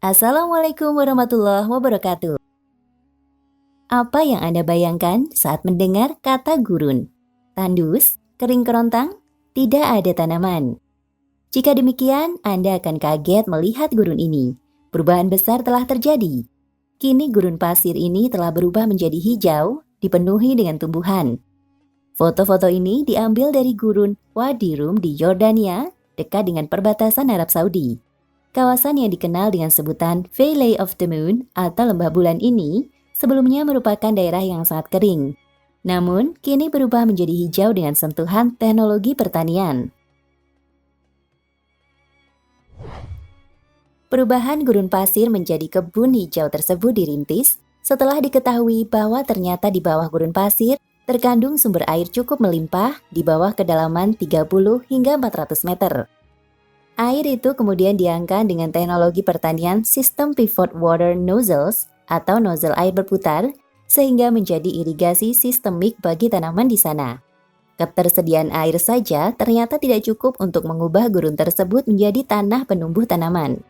Assalamualaikum warahmatullahi wabarakatuh. Apa yang Anda bayangkan saat mendengar kata gurun? Tandus, kering kerontang, tidak ada tanaman. Jika demikian, Anda akan kaget melihat gurun ini. Perubahan besar telah terjadi. Kini gurun pasir ini telah berubah menjadi hijau, dipenuhi dengan tumbuhan. Foto-foto ini diambil dari gurun Wadi Rum di Yordania, dekat dengan perbatasan Arab Saudi. Kawasan yang dikenal dengan sebutan Valley of the Moon atau Lembah Bulan ini sebelumnya merupakan daerah yang sangat kering. Namun, kini berubah menjadi hijau dengan sentuhan teknologi pertanian. Perubahan gurun pasir menjadi kebun hijau tersebut dirintis setelah diketahui bahwa ternyata di bawah gurun pasir terkandung sumber air cukup melimpah di bawah kedalaman 30 hingga 400 meter. Air itu kemudian diangkat dengan teknologi pertanian sistem pivot water nozzles atau nozzle air berputar sehingga menjadi irigasi sistemik bagi tanaman di sana. Ketersediaan air saja ternyata tidak cukup untuk mengubah gurun tersebut menjadi tanah penumbuh tanaman.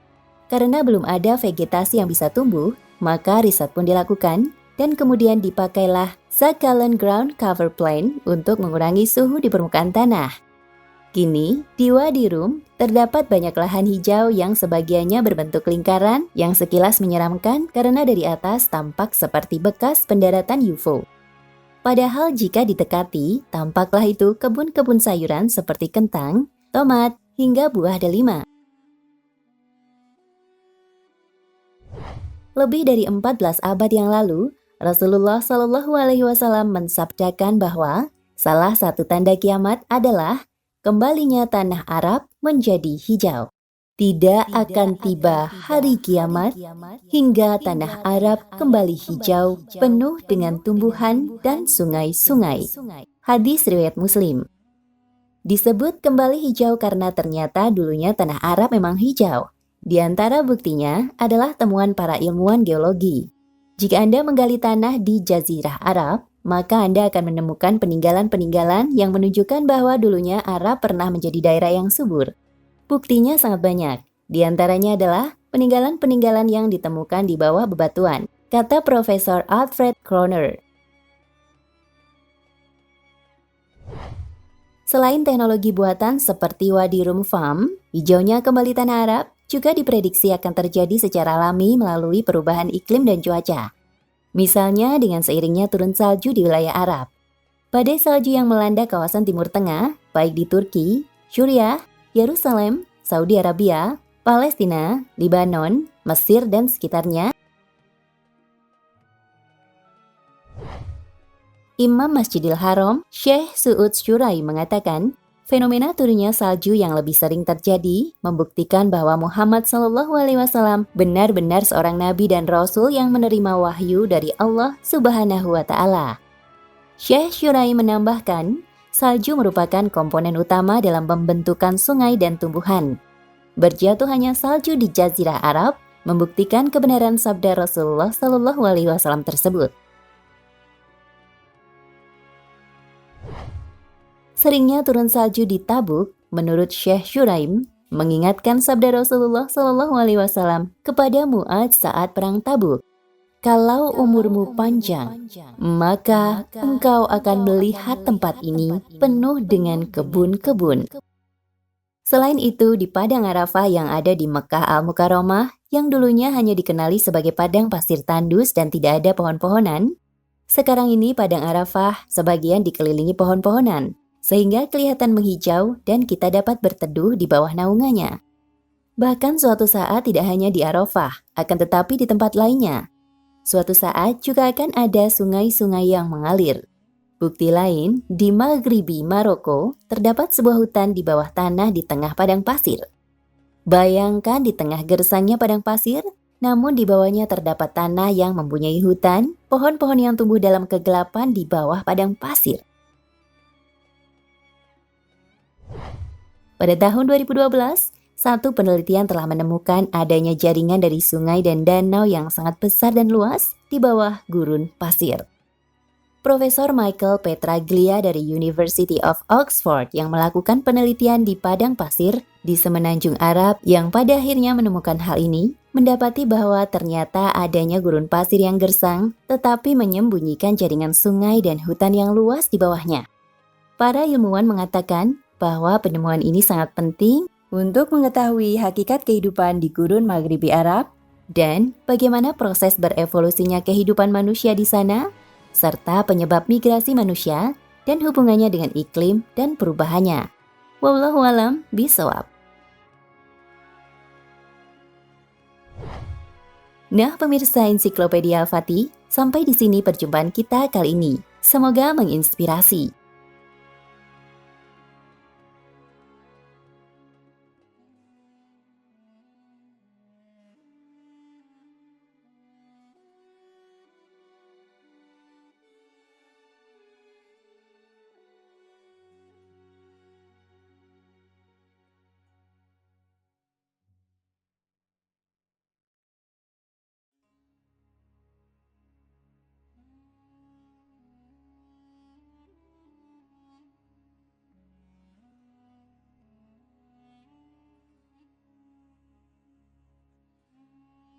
Karena belum ada vegetasi yang bisa tumbuh, maka riset pun dilakukan dan kemudian dipakailah succulent ground cover plant untuk mengurangi suhu di permukaan tanah. Kini, di Wadi Rum, terdapat banyak lahan hijau yang sebagiannya berbentuk lingkaran yang sekilas menyeramkan karena dari atas tampak seperti bekas pendaratan UFO. Padahal jika ditekati, tampaklah itu kebun-kebun sayuran seperti kentang, tomat, hingga buah delima. Lebih dari 14 abad yang lalu, Rasulullah Shallallahu Alaihi Wasallam mensabdakan bahwa salah satu tanda kiamat adalah kembalinya tanah Arab menjadi hijau. Tidak akan tiba hari kiamat hingga tanah Arab kembali hijau, penuh dengan tumbuhan dan sungai-sungai. Hadis riwayat Muslim. Disebut kembali hijau karena ternyata dulunya tanah Arab memang hijau. Di antara buktinya adalah temuan para ilmuwan geologi. Jika Anda menggali tanah di Jazirah Arab, maka Anda akan menemukan peninggalan-peninggalan yang menunjukkan bahwa dulunya Arab pernah menjadi daerah yang subur. Buktinya sangat banyak. Di antaranya adalah peninggalan-peninggalan yang ditemukan di bawah bebatuan, kata Profesor Alfred Kroner. Selain teknologi buatan seperti Wadi Rum Farm, hijaunya kembali tanah Arab juga diprediksi akan terjadi secara alami melalui perubahan iklim dan cuaca. Misalnya dengan seiringnya turun salju di wilayah Arab. Badai salju yang melanda kawasan Timur Tengah, baik di Turki, Suriah, Yerusalem, Saudi Arabia, Palestina, Lebanon, Mesir, dan sekitarnya. Imam Masjidil Haram, Syekh Su'ud Syurai mengatakan, fenomena turunnya salju yang lebih sering terjadi membuktikan bahwa Muhammad SAW benar-benar seorang nabi dan rasul yang menerima wahyu dari Allah Subhanahu wa Ta'ala. Syekh Syurai menambahkan, salju merupakan komponen utama dalam pembentukan sungai dan tumbuhan. Berjatuhannya salju di Jazirah Arab membuktikan kebenaran sabda Rasulullah SAW tersebut. Seringnya turun salju di Tabuk, menurut Syekh Syuraim, mengingatkan sabda Rasulullah SAW kepada Mu'adz saat perang Tabuk. Kalau umurmu panjang, maka engkau akan melihat tempat ini penuh dengan kebun-kebun. Selain itu, di Padang Arafah yang ada di Mekah Al-Mukarramah, yang dulunya hanya dikenali sebagai padang pasir tandus dan tidak ada pohon-pohonan, sekarang ini Padang Arafah sebagian dikelilingi pohon-pohonan, sehingga kelihatan menghijau dan kita dapat berteduh di bawah naungannya. Bahkan suatu saat tidak hanya di Arafah, akan tetapi di tempat lainnya. Suatu saat juga akan ada sungai-sungai yang mengalir. Bukti lain, di Maghribi Maroko, terdapat sebuah hutan di bawah tanah di tengah padang pasir. Bayangkan di tengah gersangnya padang pasir, namun di bawahnya terdapat tanah yang mempunyai hutan, pohon-pohon yang tumbuh dalam kegelapan di bawah padang pasir. Pada tahun 2012, satu penelitian telah menemukan adanya jaringan dari sungai dan danau yang sangat besar dan luas di bawah gurun pasir. Profesor Michael Petraglia dari University of Oxford yang melakukan penelitian di padang pasir di Semenanjung Arab yang pada akhirnya menemukan hal ini, mendapati bahwa ternyata adanya gurun pasir yang gersang tetapi menyembunyikan jaringan sungai dan hutan yang luas di bawahnya. Para ilmuwan mengatakan bahwa penemuan ini sangat penting untuk mengetahui hakikat kehidupan di gurun Maghribi Arab dan bagaimana proses berevolusinya kehidupan manusia di sana, serta penyebab migrasi manusia dan hubungannya dengan iklim dan perubahannya. Wallahu a'lam bishawab. Nah, pemirsa Ensiklopedia Al-Fatih, sampai di sini perjumpaan kita kali ini. Semoga menginspirasi.